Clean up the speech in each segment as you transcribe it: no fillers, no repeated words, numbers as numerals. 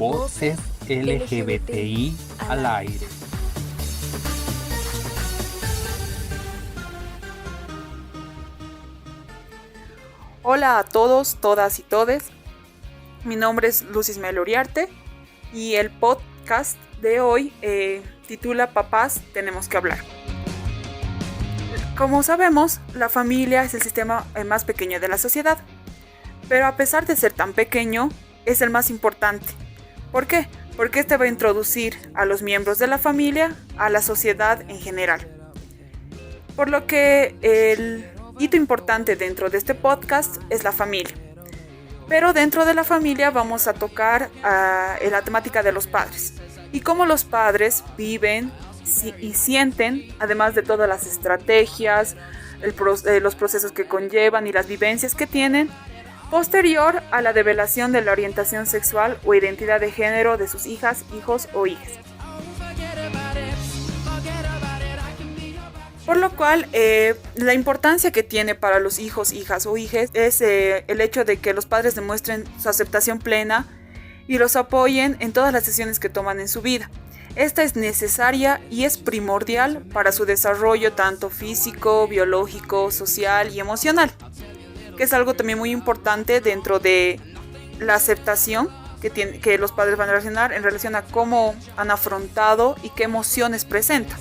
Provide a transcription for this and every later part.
Voces LGBTI al aire. Hola a todos, todas y todes. Mi nombre es Lucis Uriarte y el podcast de hoy titula Papás, tenemos que hablar. Como sabemos, la familia es el sistema más pequeño de la sociedad, pero a pesar de ser tan pequeño, es el más importante. ¿Por qué? Porque este va a introducir a los miembros de la familia a la sociedad en general. Por lo que el hito importante dentro de este podcast es la familia. Pero dentro de la familia vamos a tocar la temática de los padres y cómo los padres viven y sienten, además de todas las estrategias, los procesos que conllevan y las vivencias que tienen, posterior a la develación de la orientación sexual o identidad de género de sus hijas, hijos o hijas. Por lo cual, la importancia que tiene para los hijos, hijas o hijes es el hecho de que los padres demuestren su aceptación plena y los apoyen en todas las decisiones que toman en su vida. Esta es necesaria y es primordial para su desarrollo tanto físico, biológico, social y emocional, que es algo también muy importante dentro de la aceptación que los padres van a reaccionar en relación a cómo han afrontado y qué emociones presentan.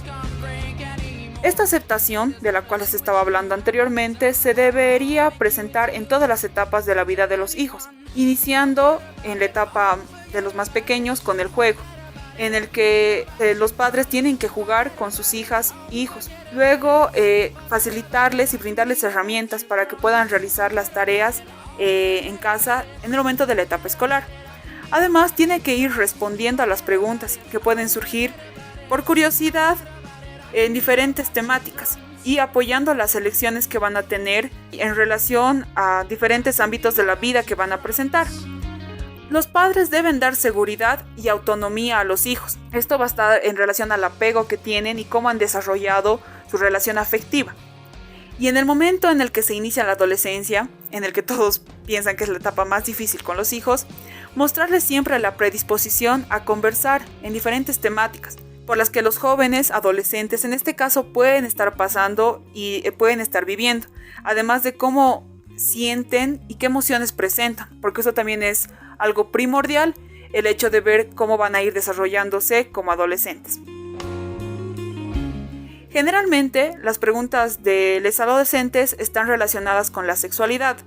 Esta aceptación, de la cual se estaba hablando anteriormente, se debería presentar en todas las etapas de la vida de los hijos, iniciando en la etapa de los más pequeños con el juego, en el que los padres tienen que jugar con sus hijas e hijos. Luego, facilitarles y brindarles herramientas para que puedan realizar las tareas en casa en el momento de la etapa escolar. Además, tiene que ir respondiendo a las preguntas que pueden surgir por curiosidad en diferentes temáticas y apoyando las elecciones que van a tener en relación a diferentes ámbitos de la vida que van a presentar. Los padres deben dar seguridad y autonomía a los hijos. Esto va a estar en relación al apego que tienen y cómo han desarrollado su relación afectiva. Y en el momento en el que se inicia la adolescencia, en el que todos piensan que es la etapa más difícil con los hijos, mostrarles siempre la predisposición a conversar en diferentes temáticas, por las que los jóvenes, adolescentes, en este caso pueden estar pasando y pueden estar viviendo, además de cómo sienten y qué emociones presentan, porque eso también es algo primordial, el hecho de ver cómo van a ir desarrollándose como adolescentes. Generalmente, las preguntas de los adolescentes están relacionadas con la sexualidad,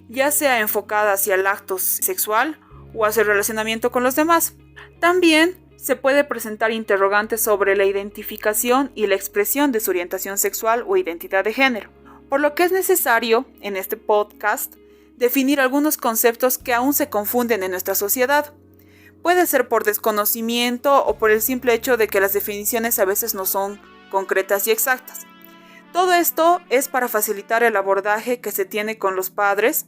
ya sea enfocada hacia el acto sexual o hacia el relacionamiento con los demás. También se puede presentar interrogantes sobre la identificación y la expresión de su orientación sexual o identidad de género, por lo que es necesario, en este podcast, definir algunos conceptos que aún se confunden en nuestra sociedad. Puede ser por desconocimiento o por el simple hecho de que las definiciones a veces no son concretas y exactas. Todo esto es para facilitar el abordaje que se tiene con los padres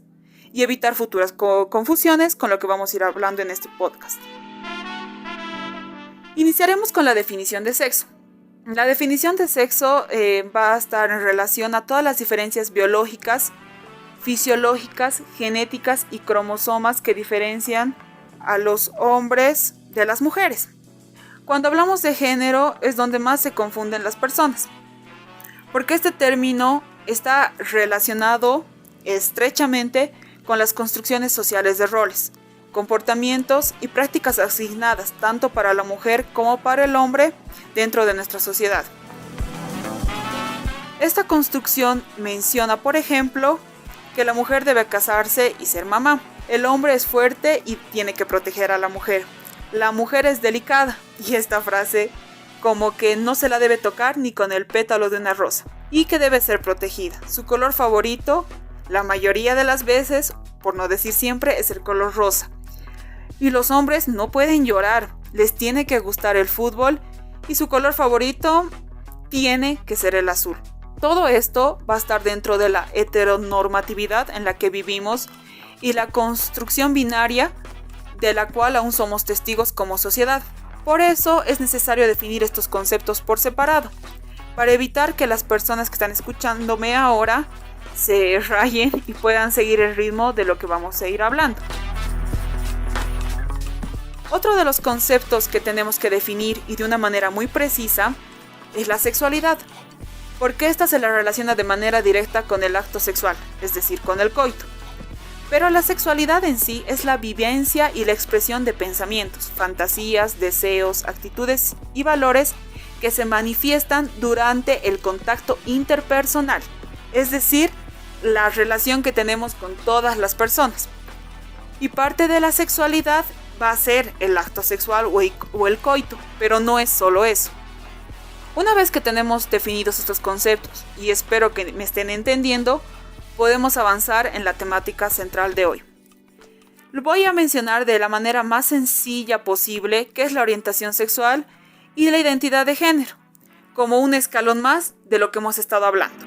y evitar futuras confusiones con lo que vamos a ir hablando en este podcast. Iniciaremos con la definición de sexo. La definición de sexo va a estar en relación a todas las diferencias biológicas, fisiológicas, genéticas y cromosomas que diferencian a los hombres de las mujeres. Cuando hablamos de género es donde más se confunden las personas, porque este término está relacionado estrechamente con las construcciones sociales de roles, comportamientos y prácticas asignadas tanto para la mujer como para el hombre dentro de nuestra sociedad. Esta construcción menciona, por ejemplo, que la mujer debe casarse y ser mamá. El hombre es fuerte y tiene que proteger a la mujer. La mujer es delicada, y esta frase como que no se la debe tocar ni con el pétalo de una rosa, y que debe ser protegida. Su color favorito, la mayoría de las veces, por no decir siempre, es el color rosa. Y los hombres no pueden llorar, les tiene que gustar el fútbol y su color favorito tiene que ser el azul. Todo esto va a estar dentro de la heteronormatividad en la que vivimos y la construcción binaria de la cual aún somos testigos como sociedad. Por eso es necesario definir estos conceptos por separado, para evitar que las personas que están escuchándome ahora se rayen y puedan seguir el ritmo de lo que vamos a ir hablando. Otro de los conceptos que tenemos que definir y de una manera muy precisa es la sexualidad, porque esta se la relaciona de manera directa con el acto sexual, es decir, con el coito. Pero la sexualidad en sí es la vivencia y la expresión de pensamientos, fantasías, deseos, actitudes y valores que se manifiestan durante el contacto interpersonal, es decir, la relación que tenemos con todas las personas. Y parte de la sexualidad va a ser el acto sexual o el coito, pero no es solo eso. Una vez que tenemos definidos estos conceptos, y espero que me estén entendiendo, podemos avanzar en la temática central de hoy. Lo voy a mencionar de la manera más sencilla posible, que es la orientación sexual y la identidad de género, como un escalón más de lo que hemos estado hablando.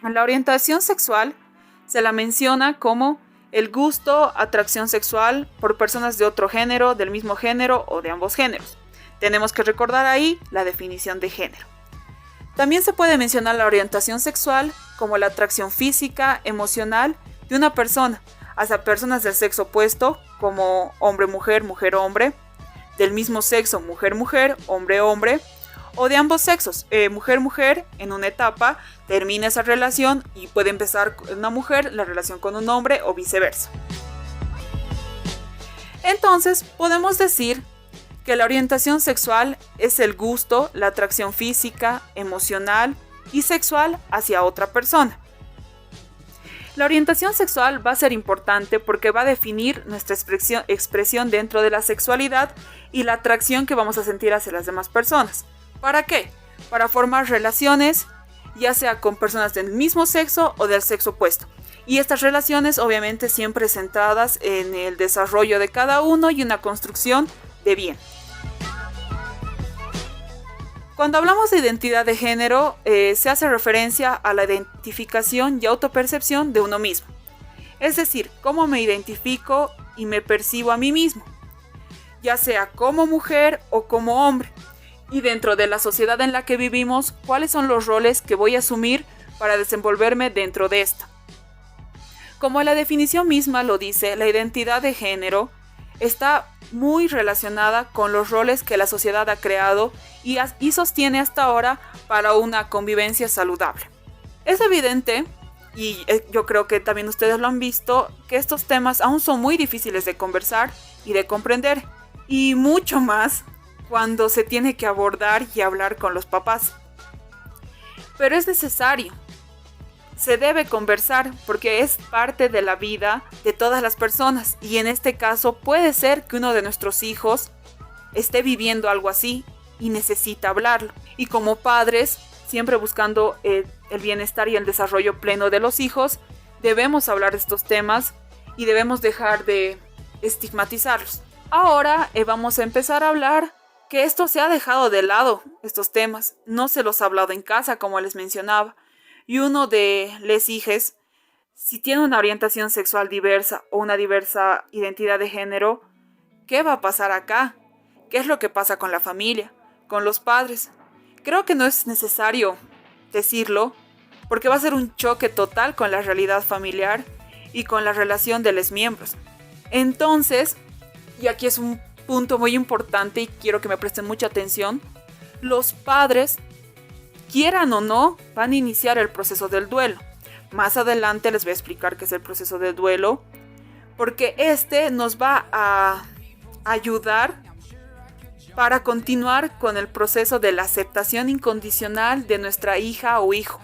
La orientación sexual se la menciona como el gusto, atracción sexual por personas de otro género, del mismo género o de ambos géneros. Tenemos que recordar ahí la definición de género. También se puede mencionar la orientación sexual como la atracción física, emocional de una persona hacia personas del sexo opuesto, como hombre-mujer, mujer-hombre, del mismo sexo, mujer-mujer, hombre-hombre, o de ambos sexos, mujer-mujer, en una etapa termina esa relación y puede empezar una mujer la relación con un hombre o viceversa. Entonces, podemos decir que la orientación sexual es el gusto, la atracción física, emocional y sexual hacia otra persona. La orientación sexual va a ser importante porque va a definir nuestra expresión dentro de la sexualidad y la atracción que vamos a sentir hacia las demás personas. ¿Para qué? Para formar relaciones, ya sea con personas del mismo sexo o del sexo opuesto. Y estas relaciones obviamente siempre centradas en el desarrollo de cada uno y una construcción de bien. Cuando hablamos de identidad de género, se hace referencia a la identificación y autopercepción de uno mismo. Es decir, cómo me identifico y me percibo a mí mismo, ya sea como mujer o como hombre. Y dentro de la sociedad en la que vivimos, ¿cuáles son los roles que voy a asumir para desenvolverme dentro de esta? Como la definición misma lo dice, la identidad de género está muy relacionada con los roles que la sociedad ha creado y sostiene hasta ahora para una convivencia saludable. Es evidente, y yo creo que también ustedes lo han visto, que estos temas aún son muy difíciles de conversar y de comprender, y mucho más cuando se tiene que abordar y hablar con los papás. Pero es necesario. Se debe conversar porque es parte de la vida de todas las personas y en este caso puede ser que uno de nuestros hijos esté viviendo algo así y necesita hablarlo. Y como padres, siempre buscando el bienestar y el desarrollo pleno de los hijos, debemos hablar de estos temas y debemos dejar de estigmatizarlos. Ahora vamos a empezar a hablar que esto se ha dejado de lado, estos temas. No se los ha hablado en casa, como les mencionaba. Y uno de les hijes, si tiene una orientación sexual diversa o una diversa identidad de género, ¿qué va a pasar acá? ¿Qué es lo que pasa con la familia, con los padres? Creo que no es necesario decirlo, porque va a ser un choque total con la realidad familiar y con la relación de los miembros. Entonces, y aquí es un punto muy importante y quiero que me presten mucha atención, los padres, quieran o no, van a iniciar el proceso del duelo. Más adelante les voy a explicar qué es el proceso del duelo, porque este nos va a ayudar para continuar con el proceso de la aceptación incondicional de nuestra hija o hijo,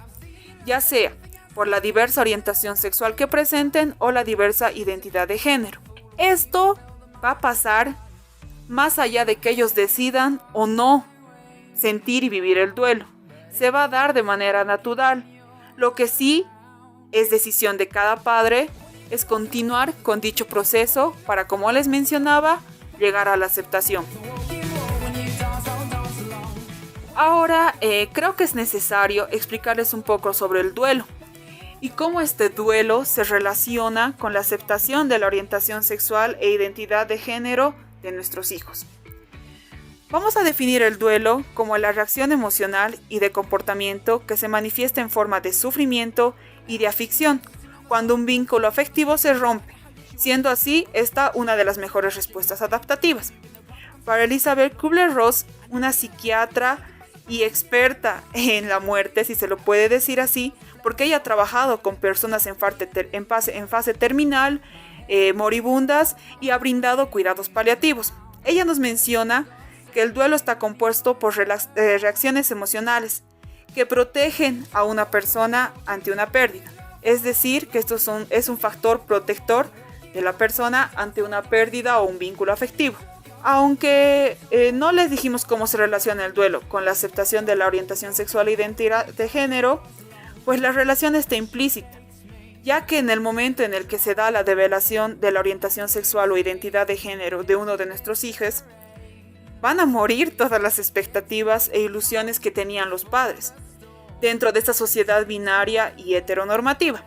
ya sea por la diversa orientación sexual que presenten o la diversa identidad de género. Esto va a pasar más allá de que ellos decidan o no sentir y vivir el duelo. Se va a dar de manera natural. Lo que sí es decisión de cada padre es continuar con dicho proceso para, como les mencionaba, llegar a la aceptación. Ahora creo que es necesario explicarles un poco sobre el duelo y cómo este duelo se relaciona con la aceptación de la orientación sexual e identidad de género de nuestros hijos. Vamos a definir el duelo como la reacción emocional y de comportamiento que se manifiesta en forma de sufrimiento y de aflicción cuando un vínculo afectivo se rompe, siendo así esta una de las mejores respuestas adaptativas. Para Elizabeth Kubler-Ross, una psiquiatra y experta en la muerte, si se lo puede decir así, porque ella ha trabajado con personas en fase terminal, moribundas, y ha brindado cuidados paliativos. Ella nos menciona que el duelo está compuesto por reacciones emocionales que protegen a una persona ante una pérdida. Es decir, que esto es un factor protector de la persona ante una pérdida o un vínculo afectivo. Aunque no les dijimos cómo se relaciona el duelo con la aceptación de la orientación sexual e identidad de género, pues la relación está implícita, ya que en el momento en el que se da la develación de la orientación sexual o identidad de género de uno de nuestros hijos, van a morir todas las expectativas e ilusiones que tenían los padres dentro de esta sociedad binaria y heteronormativa.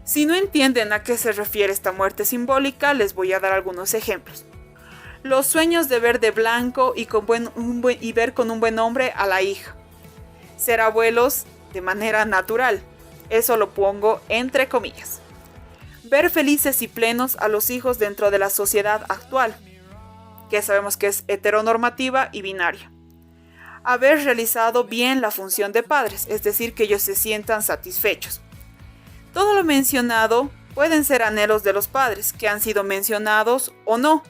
Si no entienden a qué se refiere esta muerte simbólica, les voy a dar algunos ejemplos. Los sueños de ver de blanco y ver con un buen hombre a la hija. Ser abuelos de manera natural. Eso lo pongo entre comillas. Ver felices y plenos a los hijos dentro de la sociedad actual, que sabemos que es heteronormativa y binaria. Haber realizado bien la función de padres, es decir, que ellos se sientan satisfechos. Todo lo mencionado pueden ser anhelos de los padres, que han sido mencionados o no,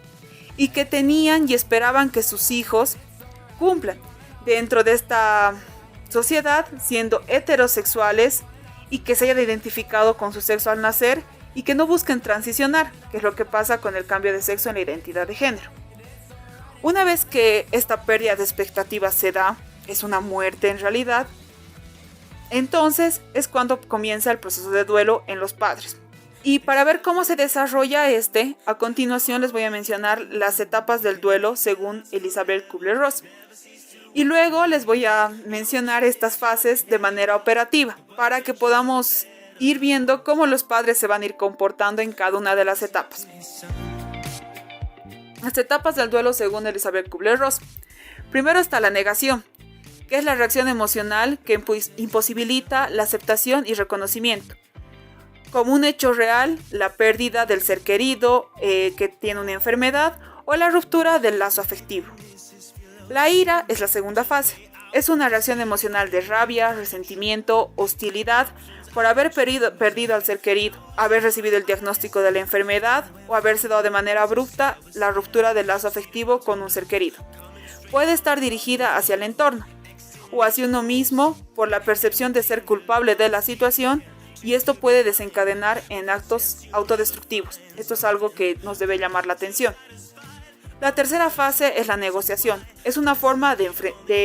y que tenían y esperaban que sus hijos cumplan dentro de esta sociedad, siendo heterosexuales y que se hayan identificado con su sexo al nacer y que no busquen transicionar, que es lo que pasa con el cambio de sexo en la identidad de género. Una vez que esta pérdida de expectativas se da, es una muerte en realidad, entonces es cuando comienza el proceso de duelo en los padres. Y para ver cómo se desarrolla a continuación les voy a mencionar las etapas del duelo según Elizabeth Kubler-Ross. Y luego les voy a mencionar estas fases de manera operativa, para que podamos ir viendo cómo los padres se van a ir comportando en cada una de las etapas. Las etapas del duelo según Elizabeth Kubler-Ross. Primero está la negación, que es la reacción emocional que imposibilita la aceptación y reconocimiento. Como un hecho real, la pérdida del ser querido que tiene una enfermedad o la ruptura del lazo afectivo. La ira es la segunda fase. Es una reacción emocional de rabia, resentimiento, hostilidad por haber perdido al ser querido, haber recibido el diagnóstico de la enfermedad o haberse dado de manera abrupta la ruptura del lazo afectivo con un ser querido. Puede estar dirigida hacia el entorno o hacia uno mismo por la percepción de ser culpable de la situación, y esto puede desencadenar en actos autodestructivos. Esto es algo que nos debe llamar la atención. La tercera fase es la negociación. Es una forma de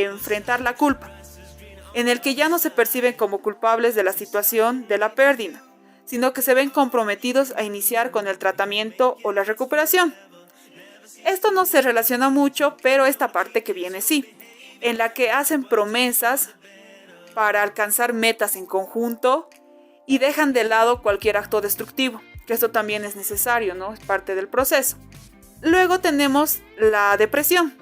enfrentar la culpa, en el que ya no se perciben como culpables de la situación de la pérdida, sino que se ven comprometidos a iniciar con el tratamiento o la recuperación. Esto no se relaciona mucho, pero esta parte que viene sí, en la que hacen promesas para alcanzar metas en conjunto y dejan de lado cualquier acto destructivo, que esto también es necesario, ¿no? Es parte del proceso. Luego tenemos la depresión,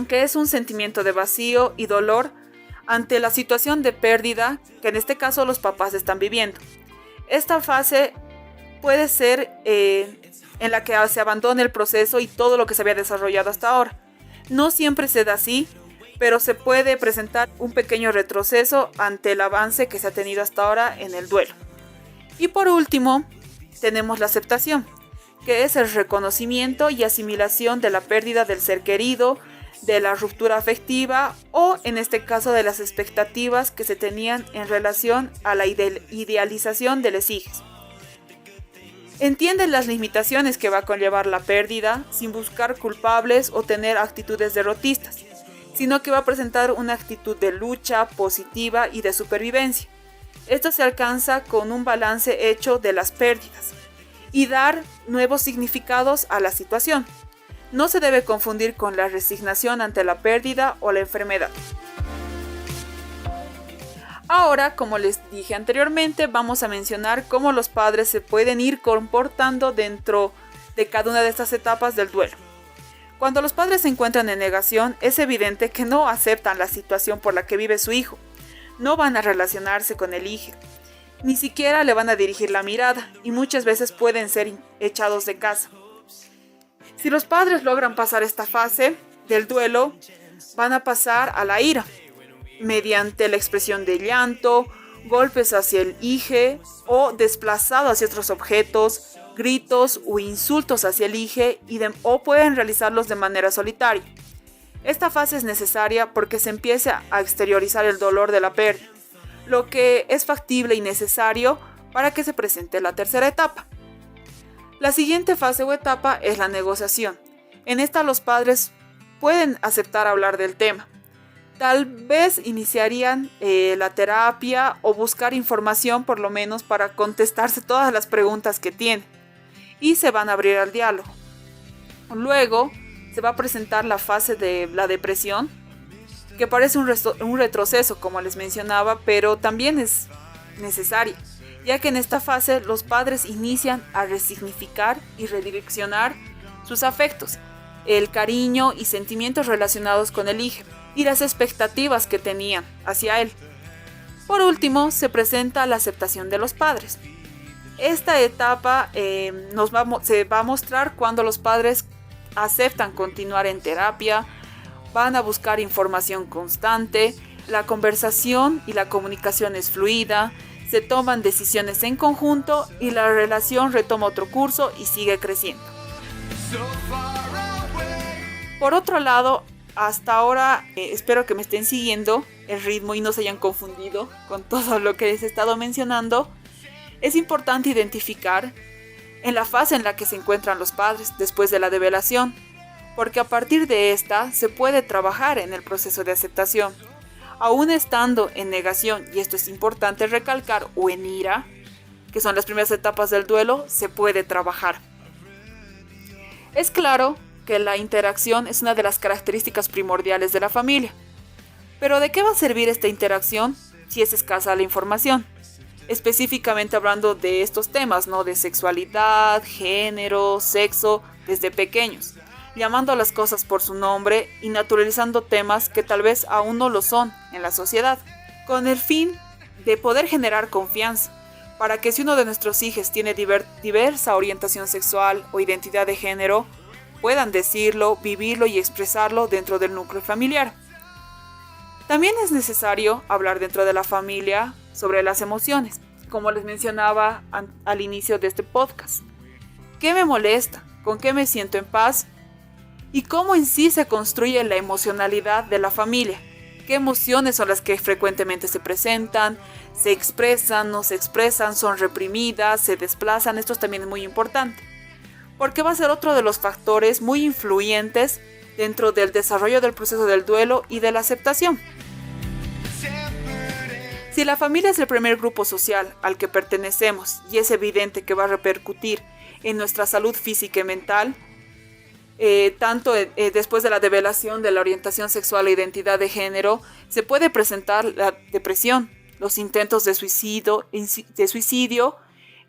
que es un sentimiento de vacío y dolor ante la situación de pérdida que en este caso los papás están viviendo. Esta fase puede ser en la que se abandona el proceso y todo lo que se había desarrollado hasta ahora. No siempre se da así, pero se puede presentar un pequeño retroceso ante el avance que se ha tenido hasta ahora en el duelo. Y por último, tenemos la aceptación, que es el reconocimiento y asimilación de la pérdida del ser querido, de la ruptura afectiva o, en este caso, de las expectativas que se tenían en relación a la idealización de los hijos. Entienden las limitaciones que va a conllevar la pérdida sin buscar culpables o tener actitudes derrotistas, sino que va a presentar una actitud de lucha positiva y de supervivencia. Esto se alcanza con un balance hecho de las pérdidas y dar nuevos significados a la situación. No se debe confundir con la resignación ante la pérdida o la enfermedad. Ahora, como les dije anteriormente, vamos a mencionar cómo los padres se pueden ir comportando dentro de cada una de estas etapas del duelo. Cuando los padres se encuentran en negación, es evidente que no aceptan la situación por la que vive su hijo. No van a relacionarse con el hijo. Ni siquiera le van a dirigir la mirada y muchas veces pueden ser echados de casa. Si los padres logran pasar esta fase del duelo, van a pasar a la ira, mediante la expresión de llanto, golpes hacia el hijo o desplazado hacia otros objetos, gritos o insultos hacia el hijo o pueden realizarlos de manera solitaria. Esta fase es necesaria porque se empieza a exteriorizar el dolor de la pérdida, lo que es factible y necesario para que se presente la tercera etapa. La siguiente fase o etapa es la negociación. En esta los padres pueden aceptar hablar del tema. Tal vez iniciarían la terapia o buscar información por lo menos para contestarse todas las preguntas que tienen y se van a abrir al diálogo. Luego se va a presentar la fase de la depresión, que parece un retroceso como les mencionaba, pero también es necesaria, ya que en esta fase los padres inician a resignificar y redireccionar sus afectos, el cariño y sentimientos relacionados con el hijo y las expectativas que tenían hacia él. Por último, se presenta la aceptación de los padres. Esta etapa se va a mostrar cuando los padres aceptan continuar en terapia, van a buscar información constante, la conversación y la comunicación es fluida, se toman decisiones en conjunto y la relación retoma otro curso y sigue creciendo. Por otro lado, hasta ahora espero que me estén siguiendo el ritmo y no se hayan confundido con todo lo que les he estado mencionando. Es importante identificar en la fase en la que se encuentran los padres después de la develación, porque a partir de esta se puede trabajar en el proceso de aceptación. Aún estando en negación, y esto es importante recalcar, o en ira, que son las primeras etapas del duelo, se puede trabajar. Es claro que la interacción es una de las características primordiales de la familia. Pero ¿de qué va a servir esta interacción si es escasa la información? Específicamente hablando de estos temas, ¿no? De sexualidad, género, sexo, desde pequeños, llamando a las cosas por su nombre y naturalizando temas que tal vez aún no lo son en la sociedad, con el fin de poder generar confianza, para que si uno de nuestros hijos tiene diversa orientación sexual o identidad de género, puedan decirlo, vivirlo y expresarlo dentro del núcleo familiar. También es necesario hablar dentro de la familia sobre las emociones, como les mencionaba al inicio de este podcast. ¿Qué me molesta? ¿Con qué me siento en paz? ¿Y cómo en sí se construye la emocionalidad de la familia? ¿Qué emociones son las que frecuentemente se presentan? ¿Se expresan? ¿No se expresan? ¿Son reprimidas? ¿Se desplazan? Esto también es muy importante, porque va a ser otro de los factores muy influyentes dentro del desarrollo del proceso del duelo y de la aceptación. Si la familia es el primer grupo social al que pertenecemos y es evidente que va a repercutir en nuestra salud física y mental, tanto después de la develación de la orientación sexual e identidad de género, se puede presentar la depresión, los intentos de suicidio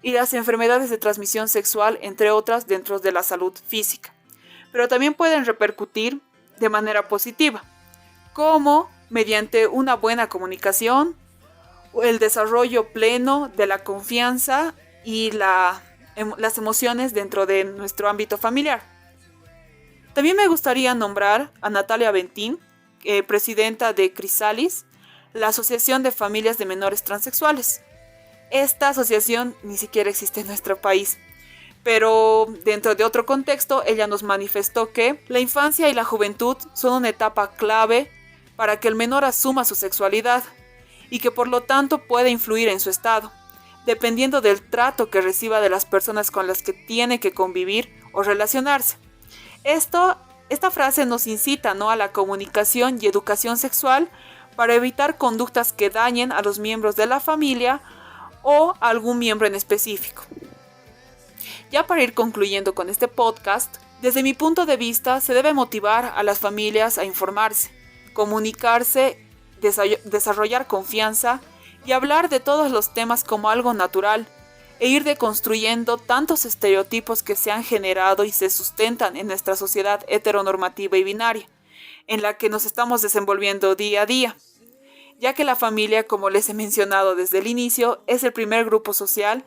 y las enfermedades de transmisión sexual, entre otras, dentro de la salud física. Pero también pueden repercutir de manera positiva, como mediante una buena comunicación, el desarrollo pleno de la confianza y las emociones dentro de nuestro ámbito familiar. También me gustaría nombrar a Natalia Bentín, presidenta de Crisalis, la Asociación de Familias de Menores Transexuales. Esta asociación ni siquiera existe en nuestro país, pero dentro de otro contexto ella nos manifestó que la infancia y la juventud son una etapa clave para que el menor asuma su sexualidad y que por lo tanto puede influir en su estado, dependiendo del trato que reciba de las personas con las que tiene que convivir o relacionarse. Esta frase nos incita, ¿no?, a la comunicación y educación sexual para evitar conductas que dañen a los miembros de la familia o a algún miembro en específico. Ya para ir concluyendo con este podcast, desde mi punto de vista se debe motivar a las familias a informarse, comunicarse, desarrollar confianza y hablar de todos los temas como algo natural e ir deconstruyendo tantos estereotipos que se han generado y se sustentan en nuestra sociedad heteronormativa y binaria, en la que nos estamos desenvolviendo día a día. ya que la familia, como les he mencionado desde el inicio, es el primer grupo social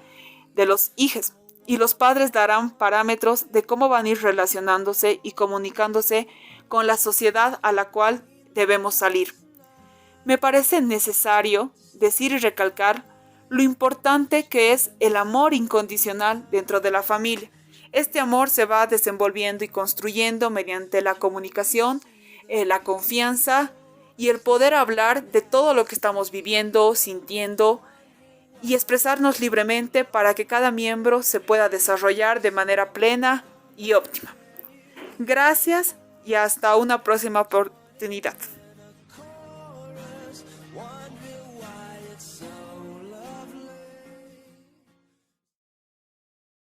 de los hijos, y los padres darán parámetros de cómo van a ir relacionándose y comunicándose con la sociedad a la cual debemos salir. Me parece necesario decir y recalcar lo importante que es el amor incondicional dentro de la familia. Este amor se va desenvolviendo y construyendo mediante la comunicación, la confianza y el poder hablar de todo lo que estamos viviendo, sintiendo y expresarnos libremente para que cada miembro se pueda desarrollar de manera plena y óptima. Gracias y hasta una próxima oportunidad.